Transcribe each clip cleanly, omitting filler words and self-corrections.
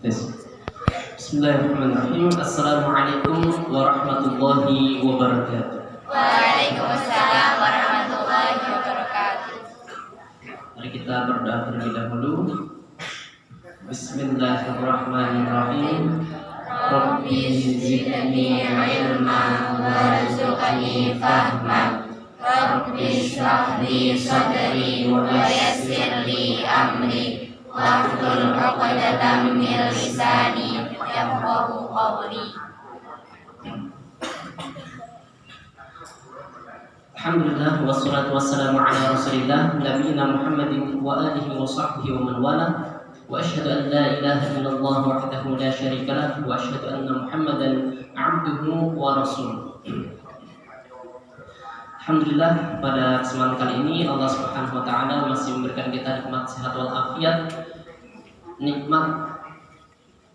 Tes. Bismillahirrahmanirrahim. Assalamualaikum warahmatullahi wabarakatuh. Waalaikumsalam warahmatullahi wabarakatuh. Mari kita berdoa terlebih dahulu. Bismillahirrahmanirrahim. Rabbi zidni ilman warzuqni fahman. Rabbi shrah li sadri wa yassir li amri wahlul 'uqdatam min lisani yafqahu qawli. Alhamdulillah wassalatu wassalamu ala Rasulillah nabiyina Muhammadin wa alihi wa sahbihi wa man wala. Wa asyhadu an la ilaha illallah wahdahu la syarika lah wa asyhadu anna Muhammadan 'abduhu wa rasuluh. Alhamdulillah, pada kesempatan kali ini Allah Subhanahu wa taala masih memberikan kita nikmat sehat wal afiat, nikmat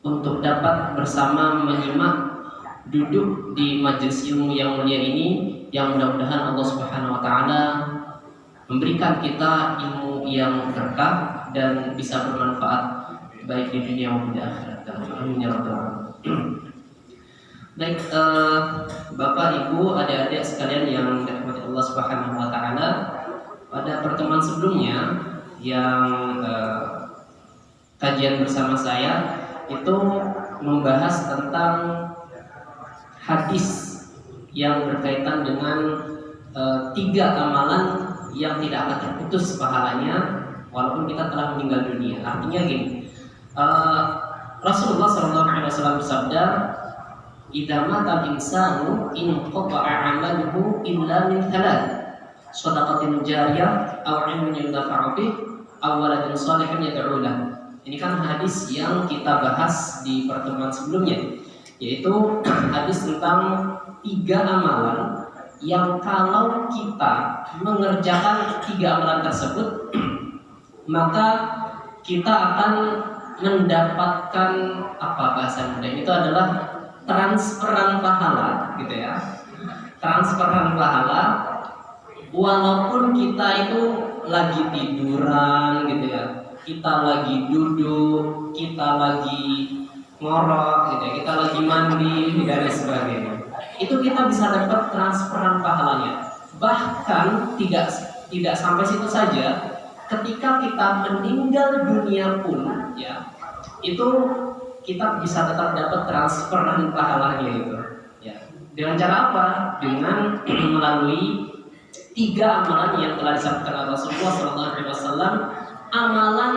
untuk dapat bersama menyimak duduk di majelis ilmu yang mulia ini, yang mudah-mudahan Allah Subhanahu wa taala memberikan kita ilmu yang berkah dan bisa bermanfaat baik di dunia maupun di akhirat. Amin ya rabbal alamin. Baik, Bapak, Ibu, adik-adik sekalian yang dirahmati Allah Subhanahu wa taala, pada pertemuan sebelumnya yang kajian bersama saya itu membahas tentang hadis yang berkaitan dengan 3 amalan yang tidak akan terputus pahalanya walaupun kita telah meninggal dunia. Artinya gini, Rasulullah SAW bersabda, "Idza mata al-insanu inqata'a 'amaluhu illa min thalath, shadaqatin jariyah aw 'ilmin yuntafa'u bih aw waladin shalihin yad'u lahu." Ini kan hadis yang kita bahas di pertemuan sebelumnya, yaitu hadis tentang 3 amalan yang kalau kita mengerjakan 3 amalan tersebut maka kita akan mendapatkan apa bahasa mudah itu adalah transferan pahala, gitu ya. Transferan pahala walaupun kita itu lagi tiduran, gitu ya. Kita lagi duduk, kita lagi ngorok, gitu ya. Kita lagi mandi dan sebagainya. Itu kita bisa dapat transferan pahalanya. Bahkan tidak sampai situ saja, ketika kita meninggal dunia pun ya, itu kita bisa tetap dapat transferan pahalanya itu ya. Dengan cara apa? Dengan melalui 3 amalan yang telah disebutkan oleh Rasulullah SAW, amalan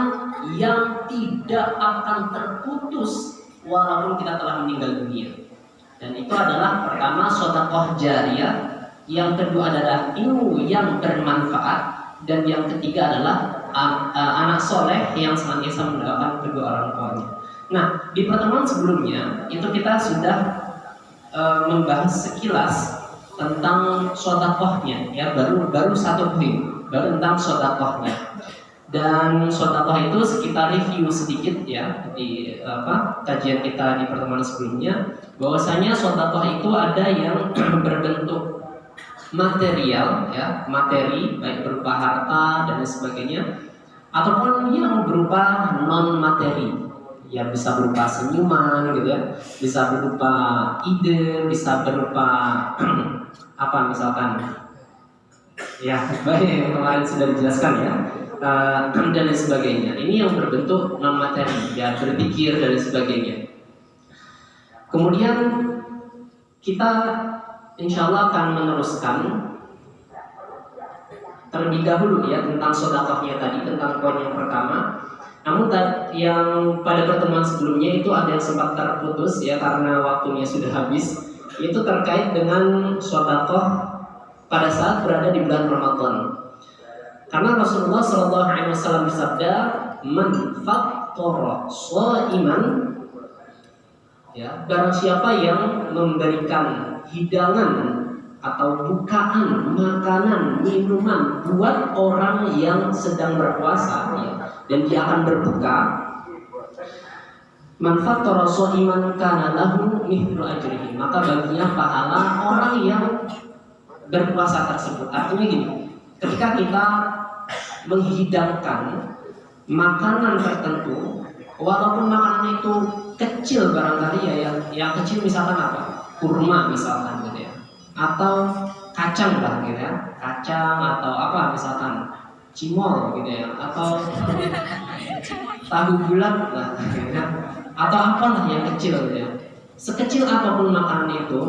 yang tidak akan terputus walaupun kita telah meninggal dunia. Dan itu adalah pertama sedekah jariyah, yang kedua adalah ilmu yang bermanfaat, dan yang ketiga adalah anak soleh yang senantiasa mendoakan kedua orang tuanya. Nah, di pertemuan sebelumnya itu kita sudah membahas sekilas tentang sedekahnya, ya, baru 1 poin, baru tentang sedekahnya. Dan sedekah itu sekitar review sedikit ya di kajian kita di pertemuan sebelumnya, bahwasanya sedekah itu ada yang berbentuk material ya, materi baik berupa harta dan sebagainya, ataupun yang berupa non materi. Ya, bisa berupa senyuman gitu ya, bisa berupa ide, bisa berupa apa misalkan ya, baik kemarin sudah dijelaskan ya, dan lain sebagainya. Ini yang berbentuk non materi ya, berpikir dan sebagainya. Kemudian kita insya Allah akan meneruskan terlebih dahulu ya tentang sedekahnya tadi, tentang poin yang pertama. Namun yang pada pertemuan sebelumnya itu ada yang sempat terputus ya karena waktunya sudah habis, yaitu terkait dengan sedekah pada saat berada di bulan Ramadan. Karena Rasulullah SAW bersabda, "Man fattara sha'iman," ya, barang siapa yang memberikan hidangan atau bukaan, makanan, minuman buat orang yang sedang berpuasa ya, dan dia akan berbuka, "Man fattara sha'iman kana lahu mithlu ajrihi," maka baginya pahala orang yang berpuasa tersebut. Artinya gini, ketika kita menghidangkan makanan tertentu walaupun makanan itu kecil barangkali ya, yang kecil misalkan apa, kurma misalkan gitu ya, atau kacang lah gitu ya, kacang atau apa misalkan cimol gitu ya, atau tahu bulat lah gitu ya, atau apalah yang kecil gitu ya. Sekecil apapun makanan itu,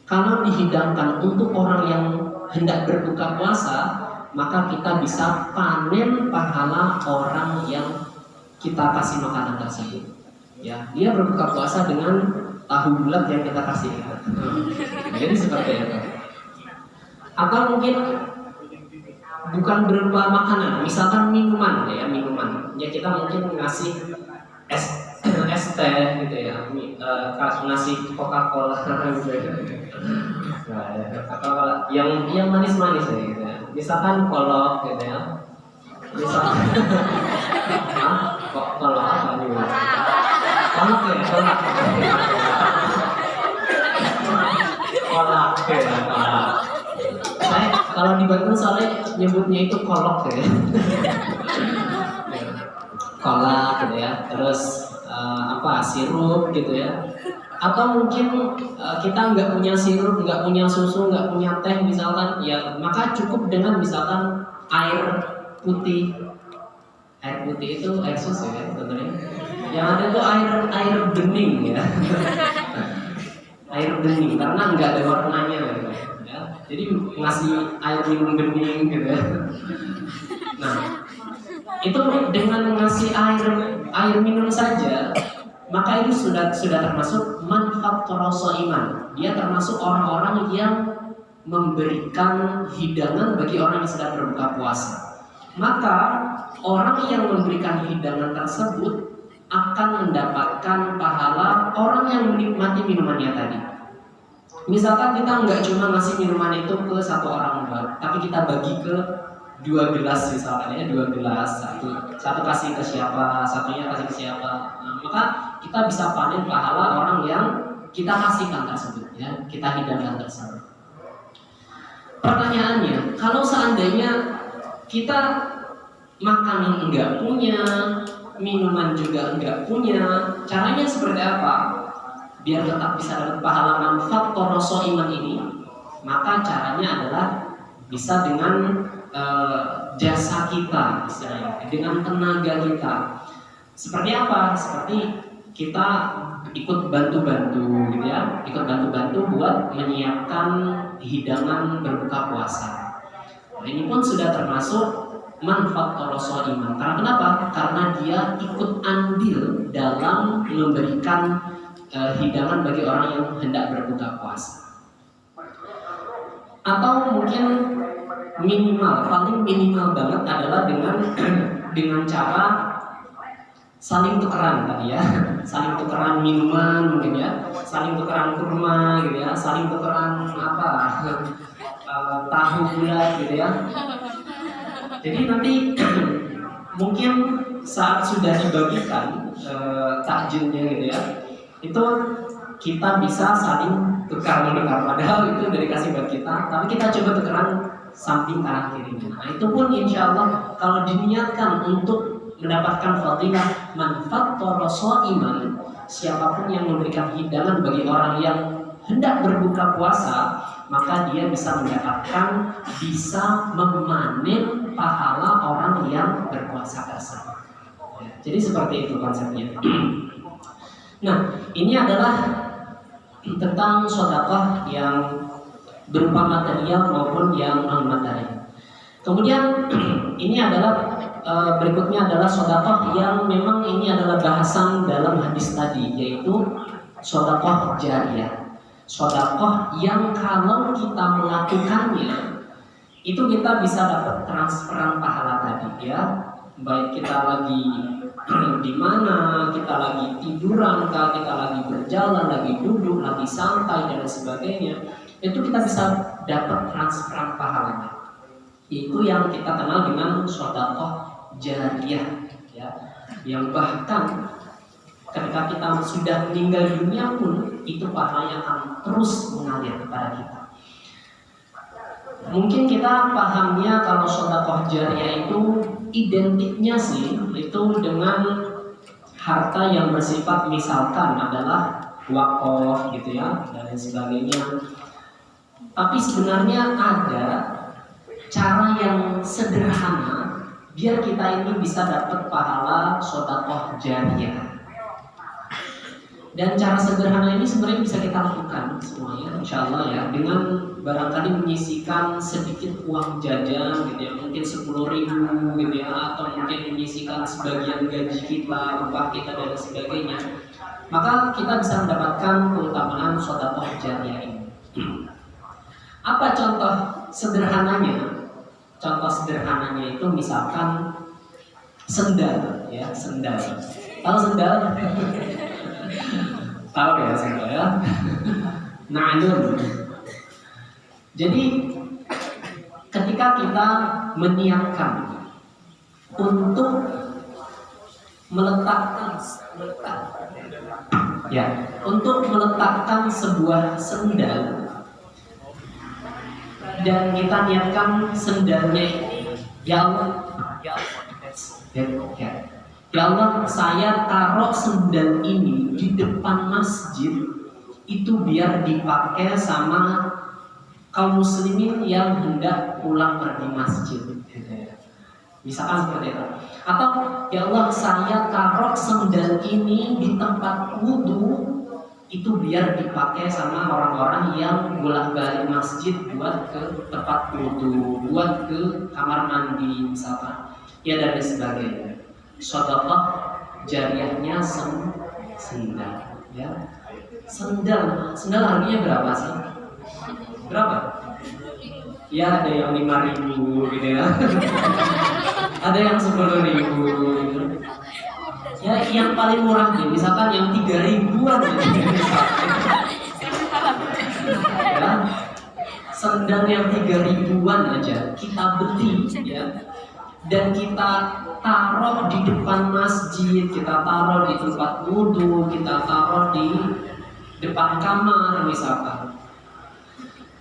kalau dihidangkan untuk orang yang hendak berbuka puasa, maka kita bisa panen pahala orang yang kita kasih makanan tersebut. Ya, dia berbuka puasa dengan tahu bulat yang kita kasih. Jadi seperti itu. Atau mungkin bukan berupa makanan, misalkan minuman ya, minuman. Ya kita mungkin ngasih es teh gitu ya, ngasih Coca-Cola gitu ya. Nah, ya. Atau yang manis-manis ya, gitu ya. Misalkan kolak gitu ya. Misalkan kolak apa nih? Kolak ya, kolak. Kolak ya, kolak. Saya kalau di Banten soalnya nyebutnya itu kolok ya. Kolak gitu ya. Terus sirup gitu ya. Atau mungkin kita nggak punya sirup, nggak punya susu, nggak punya teh misalkan, ya maka cukup dengan misalkan air putih. Air putih itu air susu ya sebenarnya. Yang ada itu air bening ya. Air bening karena nggak ada warnanya gitu ya. Jadi ngasih air minum bening gitu ya. Nah, itu dengan ngasih air minum saja, maka itu sudah termasuk manfaat iman. Dia termasuk orang-orang yang memberikan hidangan bagi orang yang sedang berbuka puasa. Maka orang yang memberikan hidangan tersebut akan mendapatkan pahala orang yang menikmati minumannya tadi. Misalkan kita nggak cuma ngasih minuman itu ke satu orang doang, tapi kita bagi ke 2 gelas misalkan ya, 2 gelas, satu kasih ke siapa, satunya kasih ke siapa. Nah, maka kita bisa panen pahala orang yang kita kasihkan tersebut ya, kita hidangkan tersebut. Pertanyaannya, kalau seandainya kita makanan enggak punya, minuman juga enggak punya, caranya seperti apa biar tetap bisa dapat pahala manfaat toroso iman ini? Maka caranya adalah bisa dengan jasa kita, istilahnya, dengan tenaga kita. Seperti apa? Seperti kita ikut bantu-bantu gitu ya, ikut bantu-bantu buat menyiapkan hidangan berbuka puasa. Nah, ini pun sudah termasuk manfaat toroso iman. Karena kenapa? Karena dia ikut andil dalam memberikan hidangan bagi orang yang hendak berbuka puasa. Atau mungkin paling minimal banget adalah dengan cara saling tukeran tadi ya, saling tukeran minuman mungkin ya, saling tukeran kurma gitu ya, saling tukeran tahu bulat gitu ya. Jadi nanti mungkin saat sudah dibagikan takjilnya gitu ya, itu kita bisa saling tukar-menukar, padahal itu udah dikasih buat kita, tapi kita coba tukeran samping kanan kirinya. Nah, itu pun insya Allah kalau diniatkan untuk mendapatkan fadilah manfaat toroso iman, siapapun yang memberikan hidangan bagi orang yang hendak berbuka puasa, maka dia bisa memanen pahala orang yang berpuasa tersebut. Ya, jadi seperti itu konsepnya. Nah, ini adalah tentang sedekah yang berupa material maupun yang non material. Kemudian ini adalah berikutnya adalah sedekah yang memang ini adalah bahasan dalam hadis tadi, yaitu sedekah jariyah. Sedekah yang kalau kita melakukannya itu kita bisa dapat transferan pahala tadi ya. Baik kita lagi di mana, kita lagi tiduran, kita lagi berjalan, lagi duduk, lagi santai dan sebagainya, itu kita bisa dapat transferan pahalanya. Itu yang kita kenal dengan sedekah jariyah ya. Yang bahkan ketika kita sudah meninggal dunia pun itu pahalanya akan terus mengalir kepada kita. Mungkin kita pahamnya kalau sedekah jariyah itu identiknya sih itu dengan harta yang bersifat misalkan adalah wakaf gitu ya dan lain sebagainya. Tapi sebenarnya ada cara yang sederhana biar kita ini bisa dapat pahala sedekah jariyah. Dan cara sederhana ini sebenarnya bisa kita lakukan semuanya, insya Allah ya, dengan barangkali menyisikan sedikit uang jajan gitu ya, mungkin 10.000 gitu ya, atau mungkin menyisikan sebagian gaji kita, upah kita dan sebagainya. Maka kita bisa mendapatkan keutamaan sedekah jariyah ini. Apa contoh sederhananya? Contoh sederhananya itu misalkan sendal, ya sendal. Tahu sendal? Tahu ya sendal ya. Na'lun. Jadi ketika kita meniatkan untuk meletakkan sebuah sendal dan kita niatkan sendalnya ini ya Allah, saya taruh sendal ini di depan masjid itu biar dipakai sama kaum muslimin yang hendak pulang pergi masjid. Misalkan seperti itu. Atau ya Allah, saya taruh sendal ini di tempat wudhu itu biar dipakai sama orang-orang yang bolak-balik masjid buat ke tempat wudhu, buat ke kamar mandi misalkan, ya dan sebagainya. Sedekah jariyahnya sendal, ya. Sendal harganya berapa sih? Berapa? Ya ada yang 5.000 gitu ya. Ada yang 10.000 gitu. Ya yang paling murah nih, misalkan yang 3.000-an gitu. Ya, sendal yang 3.000-an aja kita beli ya. Dan kita taruh di depan masjid, kita taruh di tempat wudhu, kita taruh di depan kamar misalkan.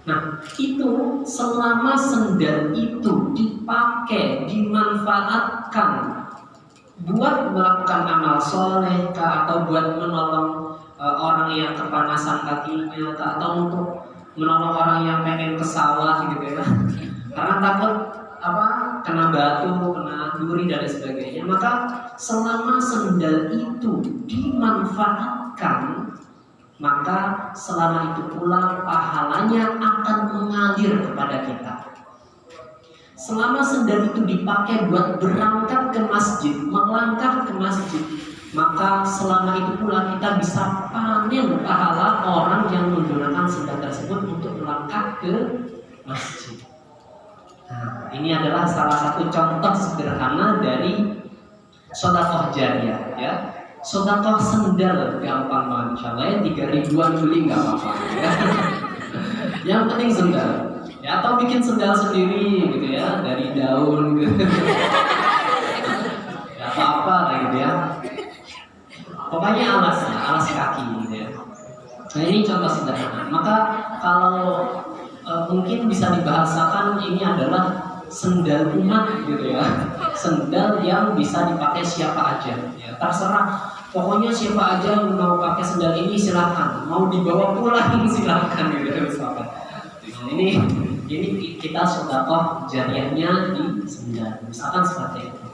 Nah itu selama sendal itu dipakai, dimanfaatkan buat melakukan amal soleh atau buat menolong orang yang kepanasan kakinya atau untuk menolong orang yang pengen ke sawah gitu ya, karena takut kena batu, kena duri dan sebagainya. Maka selama sendal itu dimanfaatkan, maka selama itu pula pahalanya akan mengalir kepada kita. Selama sendal itu dipakai buat berangkat ke masjid, melangkah ke masjid, maka selama itu pula kita bisa panen pahala orang yang menggunakan sendal tersebut untuk melangkah ke masjid. Nah, ini adalah salah satu contoh sederhana dari sedekah jariyah ya. Sedekah sendal gampang banget, insyaallah ya, 3.000-an beli nggak apa-apa ya. Yang penting sendal ya, atau bikin sendal sendiri gitu ya dari daun gitu. Ya apa-apa lah gitu ya. Pokoknya alas kaki gitu ya. Nah ini contoh sederhana. Maka kalau mungkin bisa dibahasakan ini adalah sendal umat gitu ya. Sendal yang bisa dipakai siapa aja ya. Terserah, pokoknya siapa aja mau pakai sendal ini silakan, mau dibawa pulang silakan gitu misalkan. Ini kita sedekah jariyahnya di sendal misalkan seperti itu.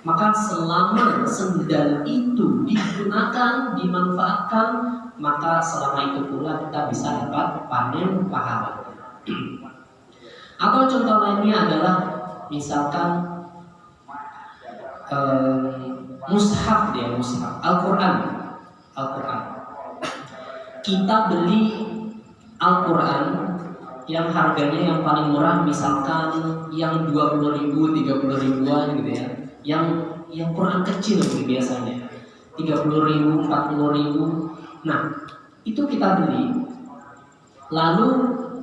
Maka selama sendal itu digunakan, dimanfaatkan, maka selama itu pula kita bisa dapat panen pahala. Atau contoh lainnya adalah misalkan mushaf Al-Quran. Kita beli Al-Quran yang harganya yang paling murah misalkan yang 20.000, 30.000-an gitu ya. Yang Quran kecil biasanya 30.000, 40.000. Nah itu kita beli, lalu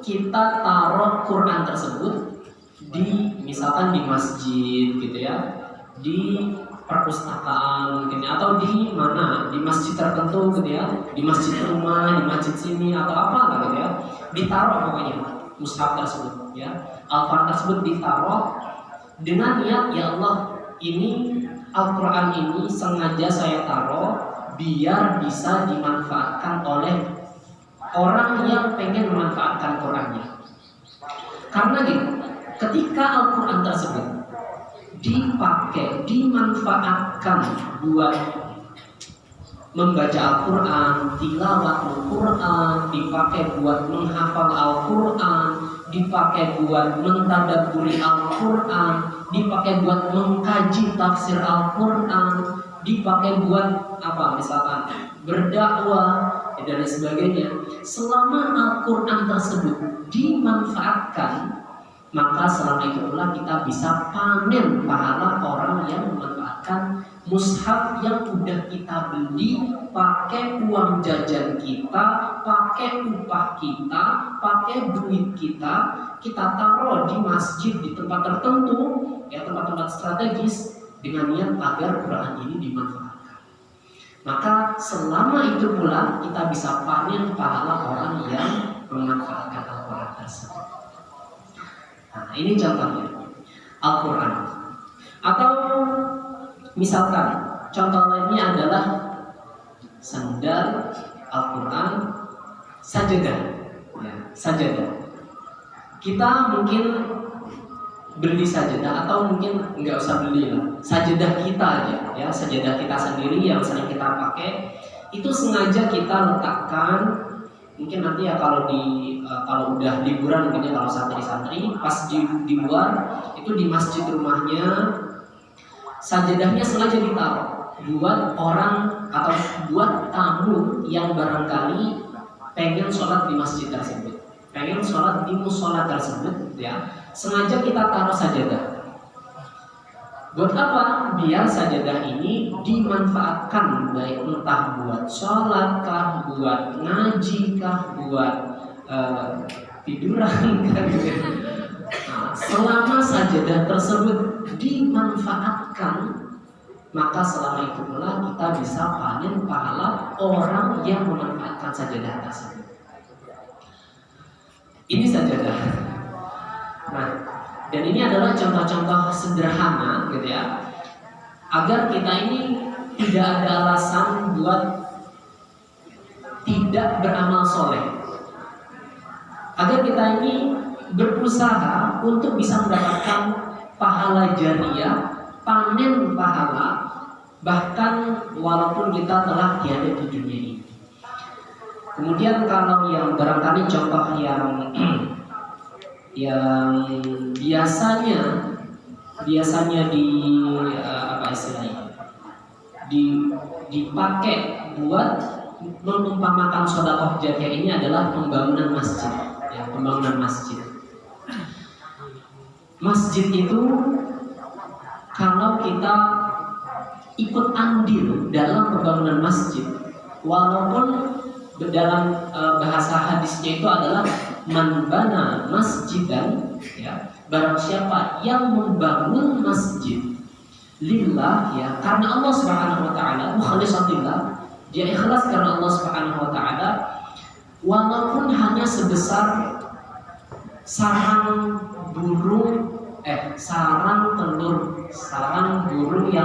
kita taruh Quran tersebut di misalkan di masjid gitu ya, di perpustakaan mungkin, atau di mana, di masjid tertentu gitu ya, di masjid rumah, di masjid sini atau apa gitu ya, ditaruh pokoknya mushaf tersebut ya, Al-Quran tersebut ditaruh dengan niat ya Allah, ini Al-Quran ini sengaja saya taruh biar bisa dimanfaatkan oleh orang yang pengen memanfaatkan Qurannya. Karena gitu, ketika Al-Quran tersebut dipakai, dimanfaatkan buat membaca Al-Quran, tilawat Al-Quran, dipakai buat menghafal Al-Quran, dipakai buat mentadabburi Al-Quran, dipakai buat mengkaji tafsir Al-Quran, dipakai buat apa misalkan berdakwah dan sebagainya. Selama Al-Quran tersebut dimanfaatkan, maka selama itu pula kita bisa panen pahala orang yang memanfaatkan mushaf yang udah kita beli pakai uang jajan kita, pakai upah kita, pakai duit kita taruh di masjid di tempat tertentu, ya tempat-tempat strategis dengan niat agar Quran ini dimanfaatkan. Maka selama itu pula kita bisa panen pahala orang yang memanfaatkan Al-Quran tersebut. Nah, ini contohnya Al-Quran. Atau misalkan contoh lainnya adalah sandal Al-Quran, sajadah, ya, sajadah. Kita mungkin beli sajadah atau mungkin nggak usah beli lah, sajadah kita aja, ya sajadah kita sendiri yang sering kita pakai itu sengaja kita letakkan. Mungkin nanti ya kalau udah liburan mungkin ya kalau santri-santri pas di luar itu di masjid rumahnya sajadahnya sengaja ditaruh buat orang atau buat tamu yang barangkali pengen sholat di masjid tersebut, pengen sholat di musola tersebut, ya sengaja kita taruh sajadah. Buat apa? Biar sajadah ini dimanfaatkan, baik entah buat sholat kah, buat ngaji kah, buat tiduran kah gitu. Nah, selama sajadah tersebut dimanfaatkan, maka selama itu pula kita bisa panen pahala orang yang memanfaatkan sajadah tersebut. Ini sajadah. Nah, dan ini adalah contoh-contoh sederhana gitu ya, agar kita ini tidak ada alasan buat tidak beramal soleh, agar kita ini berusaha untuk bisa mendapatkan pahala jariah, panen pahala, bahkan walaupun kita telah tiada di dunia ini. Kemudian kalau yang barangkali contoh yang biasanya dipakai buat mengumpamakan sedekah jariah ini adalah pembangunan masjid, ya, pembangunan masjid. Masjid itu kalau kita ikut andil dalam pembangunan masjid, walaupun dalam bahasa hadisnya itu adalah man bana masjidan, ya, barang siapa yang membangun masjid lillah, ya, karena Allah Subhanahu wa taala, mukhlishan lillah, dia ikhlas karena Allah Subhanahu wa taala, walaupun hanya sebesar sarang burung yang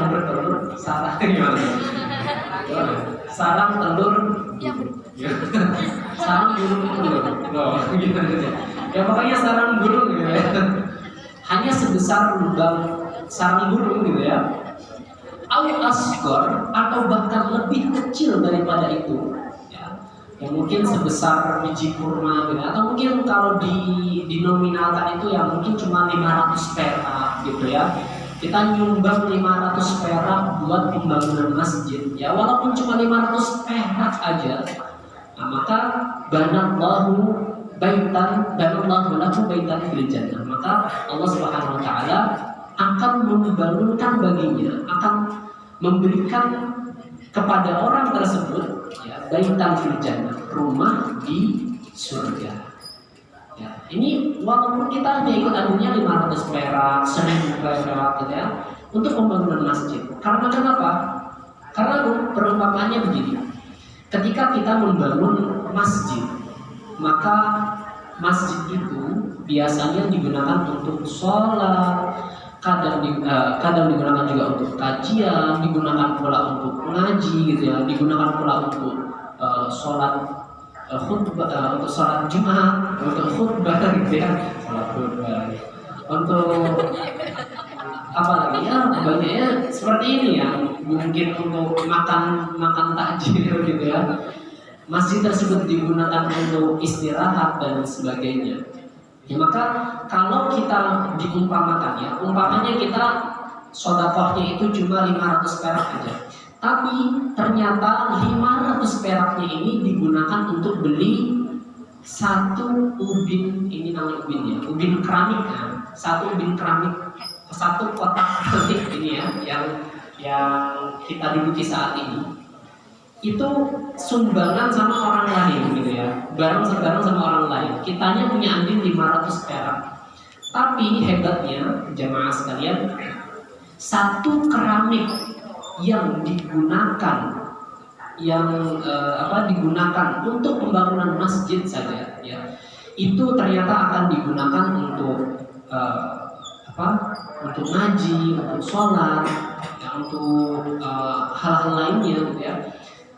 bertelur, sarang telur sarang burung itu ya pokoknya sarang burung gitu ya, hanya sebesar lubang sarang burung gitu ya, au asghar, atau bahkan lebih kecil daripada itu, ya, yang mungkin sebesar biji kurma gitu, atau mungkin kalau dinominalkan itu ya mungkin cuma 500 perak gitu ya. Kita nyumbang 500 perak buat pembangunan masjid, ya walaupun cuma 500 perak aja, nah, maka banallahu lahu baitan fil jannah, maka Allah Subhanahu wa taala akan membangunkan baginya, akan memberikan kepada orang tersebut, ya, baitan fil jannah, rumah di surga. Ya, ini walaupun kita hanya ikut anunya 500 perak, 1000 perak gitu ya, untuk pembangunan masjid. Karena kenapa? Karena perumpamaannya begini. Ketika kita membangun masjid, maka masjid itu biasanya digunakan untuk sholat. kadang digunakan juga untuk kajian, digunakan pula untuk ngaji gitu ya, digunakan pula untuk sholat khutbah, untuk sholat Jumat, untuk khutbah gitu ya, sholat khutbah, untuk apa lagi ya, banyaknya seperti ini ya, mungkin untuk makan takjil gitu ya. Masjid tersebut digunakan untuk istirahat dan sebagainya. Ya, maka kalau kita diumpamakan ya, umpamanya kita sodakohnya itu cuma 500 perak aja, tapi ternyata 500 peraknya ini digunakan untuk beli satu ubin, ini namanya ubin ya, ubin keramik ya, satu ubin keramik, satu kotak keramik ini ya, yang kita duduki saat ini, itu sumbangan sama orang lain gitu ya, bareng sama orang lain. Kitanya punya andil 500 perak. Tapi hebatnya jamaah sekalian, satu keramik yang digunakan digunakan untuk pembangunan masjid saja ya, itu ternyata akan digunakan untuk untuk ngaji, untuk sholat ya, untuk hal-hal lainnya gitu ya.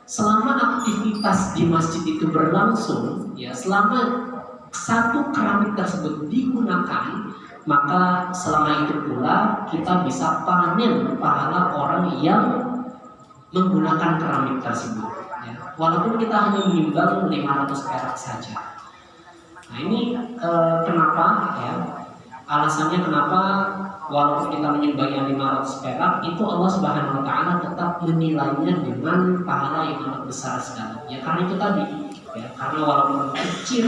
Selama aktivitas di masjid itu berlangsung ya, selama satu keramik tersebut digunakan, maka selama itu pula kita bisa panen pahala orang yang menggunakan keramik tersebut ya. Walaupun kita hanya menyumbang 500 perak saja. Nah ini kenapa ya, alasannya kenapa walaupun kita menyumbangnya 500 perak, itu Allah Subhanahu wa Ta'ala tetap menilainya dengan pahala yang amat besar sekali ya, karena itu tadi ya, karena walaupun kecil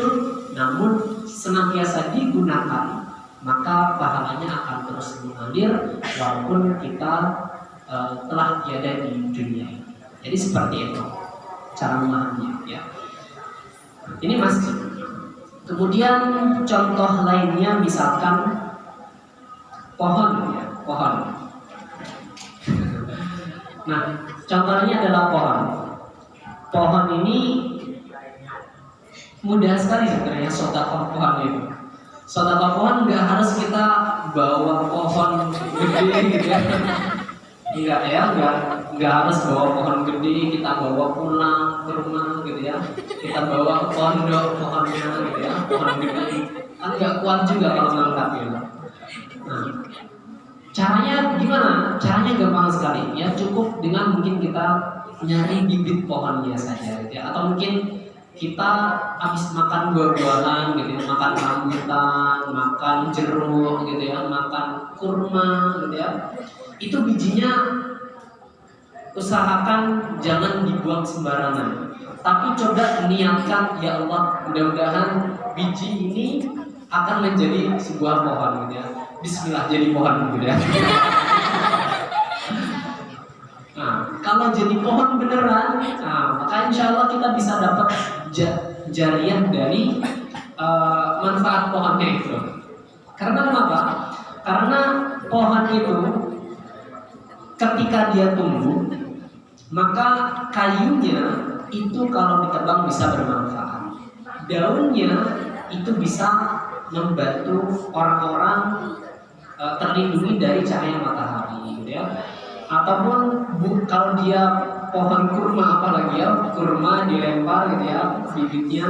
namun senantiasa digunakan, maka pahalanya akan terus mengalir walaupun kita telah tiada di dunia ini. Jadi seperti itu cara memahaminya ya. Ini masjid. Kemudian contoh lainnya misalkan pohon ya, pohon. Nah, contohnya adalah pohon. Pohon ini mudah sekali sebenarnya sedekah pohon itu. Sedekah pohon nggak harus kita bawa pohon gede gitu ya. Enggak ya, nggak harus bawa pohon gede kita bawa pulang ke rumah gitu ya. Kita bawa ke pondok pohonnya gitu ya, pohon gede. Kan nggak kuat juga kalau ngangkat gitu. Nah, caranya gimana? Caranya gampang sekali ya, cukup dengan mungkin kita nyari bibit pohonnya saja gitu ya. Atau mungkin kita habis makan buah-buahan gitu ya, makan rambutan, makan jeruk gitu ya, makan kurma gitu ya. Itu bijinya usahakan jangan dibuang sembarangan. Tapi coba niatkan, ya Allah, mudah-mudahan biji ini akan menjadi sebuah pohon gitu ya. Bismillah jadi pohon gitu ya. Nah, kalau jadi pohon beneran, nah, maka insya Allah kita bisa dapat jariah dari manfaat pohonnya itu. Karena apa? Karena pohon itu ketika dia tumbuh, maka kayunya itu kalau ditebang bisa bermanfaat. Daunnya itu bisa membantu orang-orang terlindungi dari cahaya matahari gitu ya. Ataupun kalau dia pohon kurma, apalagi ya, kurma dilempar gitu ya, bibitnya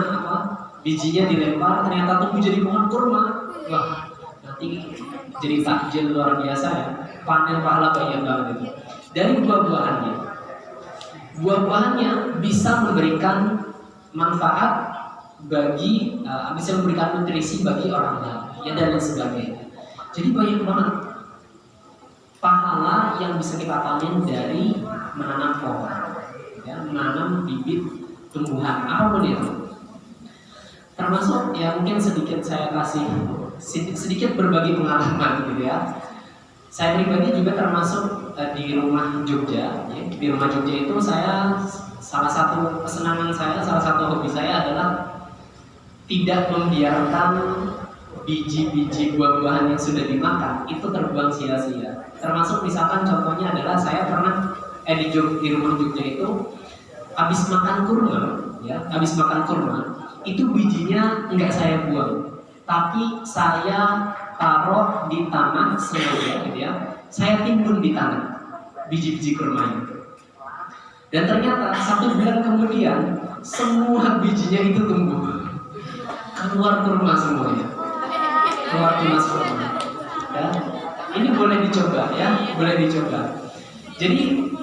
bijinya dilempar, ternyata tumbuh jadi pohon kurma. Wah, nanti jadi takjil luar biasa ya, panen pahala banyak banget itu. Dari buah-buahannya, buah-buahannya bisa memberikan manfaat bagi, bisa memberikan nutrisi bagi orang lain ya, dan lain sebagainya. Jadi banyak banget pahala yang bisa kita panen dari menanam pohon ya, menanam bibit tumbuhan apapun itu. Termasuk ya, mungkin sedikit saya kasih sedikit berbagi pengalaman gitu ya. Saya pribadi juga termasuk di rumah Jogja ya. Di rumah Jogja itu saya, salah satu kesenangan saya, salah satu hobi saya adalah tidak membiarkan biji-biji buah-buahan yang sudah dimakan itu terbuang sia-sia. Termasuk misalkan contohnya adalah saya pernah di rumah Jogja itu habis makan kurma ya, habis makan kurma itu bijinya enggak saya buang, tapi saya taruh di tanah sengaja gitu ya, saya timbun di tanah biji-biji kurma itu. Dan ternyata 1 bulan kemudian semua bijinya itu tumbuh, keluar kurma semuanya, keluar tunas kurma. Ya, ini boleh dicoba ya, boleh dicoba. Jadi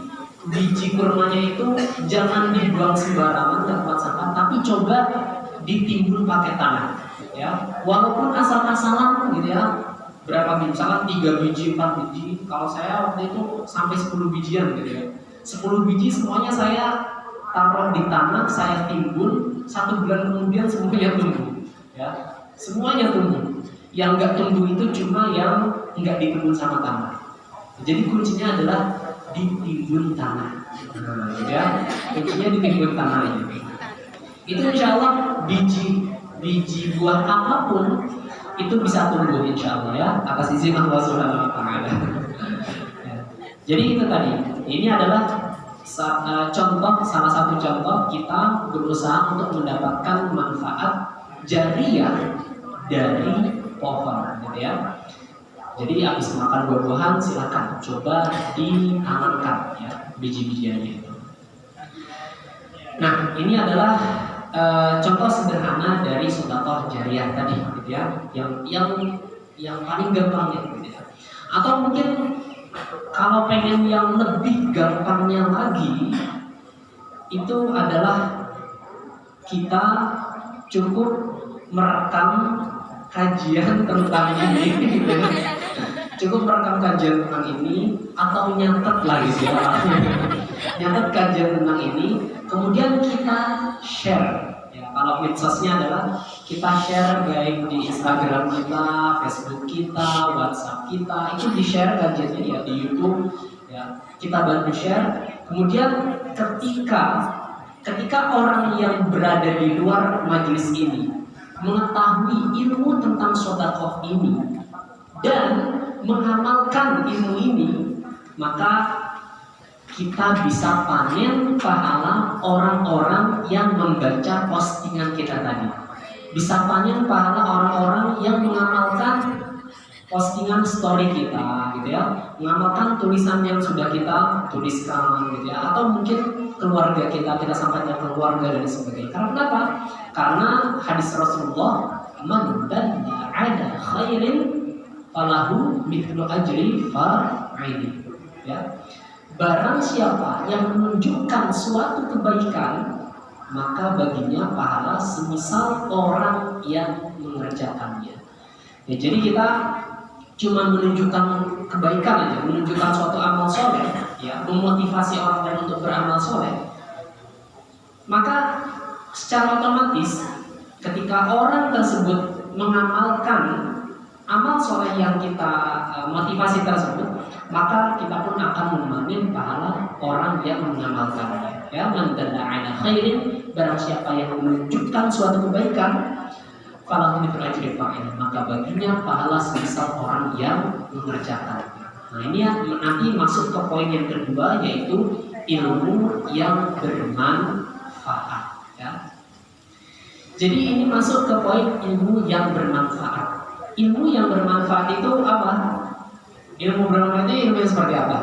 biji kurmanya itu jangan dibuang sembarangan ke tempat sampah, tapi coba ditimbun pakai tanah. Ya, walaupun asal-asalan gitu ya, berapa biji, misalkan 3 biji, 4 biji. Kalau saya waktu itu sampai 10 bijian gitu ya. 10 biji semuanya saya taruh di tanah, saya timbun, 1 bulan kemudian semuanya tumbuh. Ya, semuanya tumbuh. Yang nggak tumbuh itu cuma yang nggak ditimbun sama tanah. Jadi kuncinya adalah ditimbun tanah. Ya, kuncinya ditimbun tanah ini. Itu insya Allah biji buah apapun itu bisa tumbuh insya Allah ya, atas izin Allah Subhanahu Wa Taala. Ya. Jadi itu tadi. Ini adalah salah satu contoh kita berusaha untuk mendapatkan manfaat jariyah dari pohon, gitu ya. Jadi habis makan buah-buahan silakan coba ditanamkan ya biji-bijiannya itu. Nah, ini adalah contoh sederhana dari sedekah jariyah tadi, gitu ya. Yang paling gampang gitu ya. Atau mungkin kalau pengen yang lebih gampangnya lagi, itu adalah kita cukup merekam kajian tentang ini, gitu ya. Cukup merekam kajian tentang ini atau nyatet lagi sih nyatet kajian tentang ini, kemudian kita share ya. Kalau medsosnya adalah kita share baik di Instagram kita, Facebook kita, WhatsApp kita, itu di share kajiannya ya, di YouTube ya, kita bantu share. Kemudian ketika orang yang berada di luar majelis ini mengetahui ilmu tentang sedekah ini dan mengamalkan ilmu ini, maka kita bisa panen pahala orang-orang yang membaca postingan kita tadi. Bisa panen pahala orang-orang yang mengamalkan postingan story kita, gitu ya, mengamalkan tulisan yang sudah kita tuliskan, gitu ya, atau mungkin keluarga kita sampaikan ke keluarga dan sebagainya. Karena kenapa? Karena hadis Rasulullah, man dalla ala khairin falahu mithlu ajri fa'ili. Ya. Barang siapa yang menunjukkan suatu kebaikan, maka baginya pahala semisal orang yang mengerjakannya. Ya, jadi kita cuma menunjukkan kebaikan aja, menunjukkan suatu amal soleh, ya, memotivasi orang lain untuk beramal soleh. Maka secara otomatis ketika orang tersebut mengamalkan amal soleh yang kita motivasi tersebut, maka kita pun akan memanen pahala orang yang mengamalkannya. Ya, man dalla ala khairin, barang siapa yang menunjukkan suatu kebaikan, falahu mithlu ajri fa'il, maka baginya pahala sebesar orang yang mengerjakan. Nah, ini nanti masuk ke poin yang kedua, yaitu ilmu yang bermanfaat. Ya. Jadi ini masuk ke poin ilmu yang bermanfaat. Ilmu yang bermanfaat itu apa? Ilmu bermanfaat itu ilmu yang seperti apa?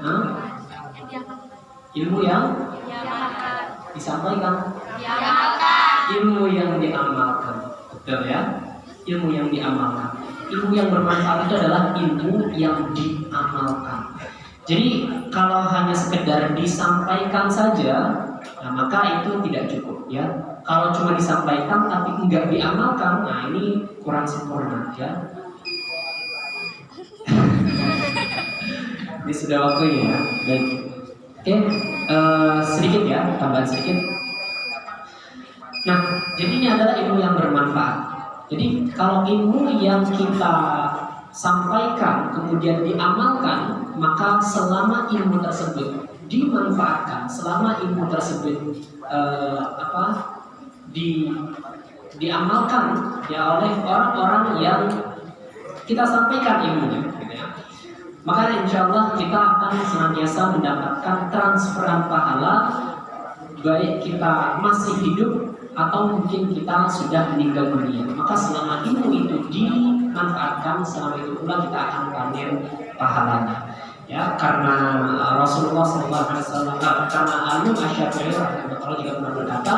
Hah? Ilmu yang disampaikan, ilmu yang diamalkan, betul ya? Ilmu yang diamalkan. Ilmu yang bermanfaat itu adalah ilmu yang diamalkan. Jadi kalau hanya sekedar disampaikan saja, nah maka itu tidak cukup ya. Kalau cuma disampaikan tapi enggak diamalkan, nah ini kurang sempurna ya. Ini sudah waktunya ya. Baik. Oke, sedikit ya, tambahan sedikit. Nah, jadi ini adalah ilmu yang bermanfaat. Jadi kalau ilmu yang kita sampaikan kemudian diamalkan, maka selama ilmu tersebut dimanfaatkan, selama ilmu tersebut diamalkan ya oleh orang-orang yang kita sampaikan ilmunya, gitu ya, maka insya Allah kita akan senantiasa mendapatkan transferan pahala, baik kita masih hidup atau mungkin kita sudah meninggal dunia. Maka selama ilmu itu dimanfaatkan, selama itu pula kita akan panen pahalanya. Ya, karena Rasulullah SAW, karena Al-Asy'ari rahimahullah juga pernah berkata,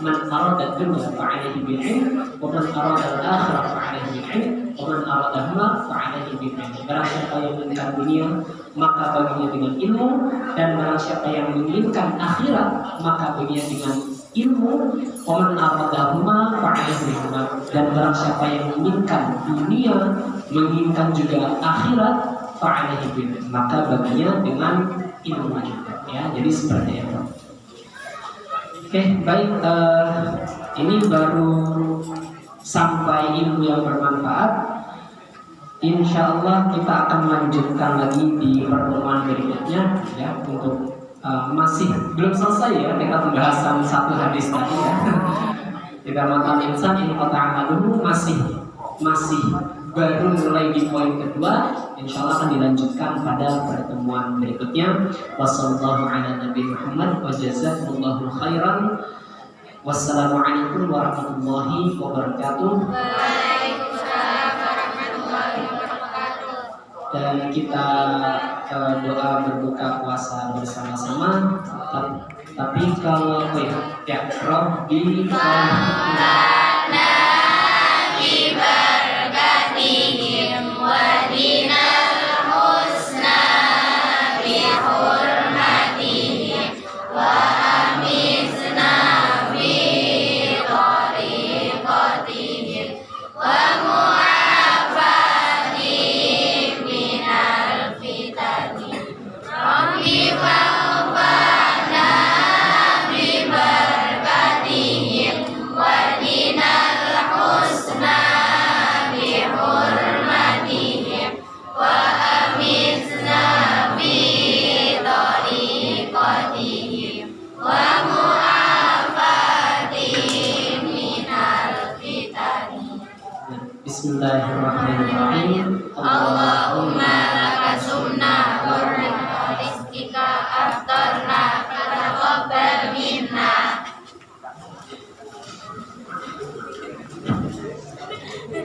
"Man arada dunya fa'alaihi bil ilm, wa man arada al-akhirah fa'alaihi bil ilm, wa man aradahuma fa'alaihi bil ilm." Barang siapa yang menginginkan dunia, maka baginya dengan ilmu, dan barang siapa yang menginginkan akhirat, maka baginya dengan ilmu. Wa man aradahuma fa'alaihi bil ilm. Dan barang siapa yang menginginkan dunia, menginginkan juga akhirat, fa'alaihi bil ilm, maka baginya dengan ilmu juga. Ya, jadi seperti itu. Oke, baik. Ini baru sampai ilmu yang bermanfaat. Insya Allah kita akan lanjutkan lagi di pertemuan berikutnya, ya, untuk masih belum selesai ya kita pembahasan satu hadis tadi ya. Kita matal insan in qata'a dulu masih baru mulai di poin kedua. Insya Allah akan dilanjutkan pada pertemuan berikutnya. Wassallallahu ala nabi Muhammad wa jazakumullahu khairan. Wassalamualaikum warahmatullahi wabarakatuh. Waalaikumsalam warahmatullahi wabarakatuh. Dan kita doa berbuka puasa bersama-sama. Tapi kalau ya Rabbi Bismillahirrahmanirrahim. Allahumma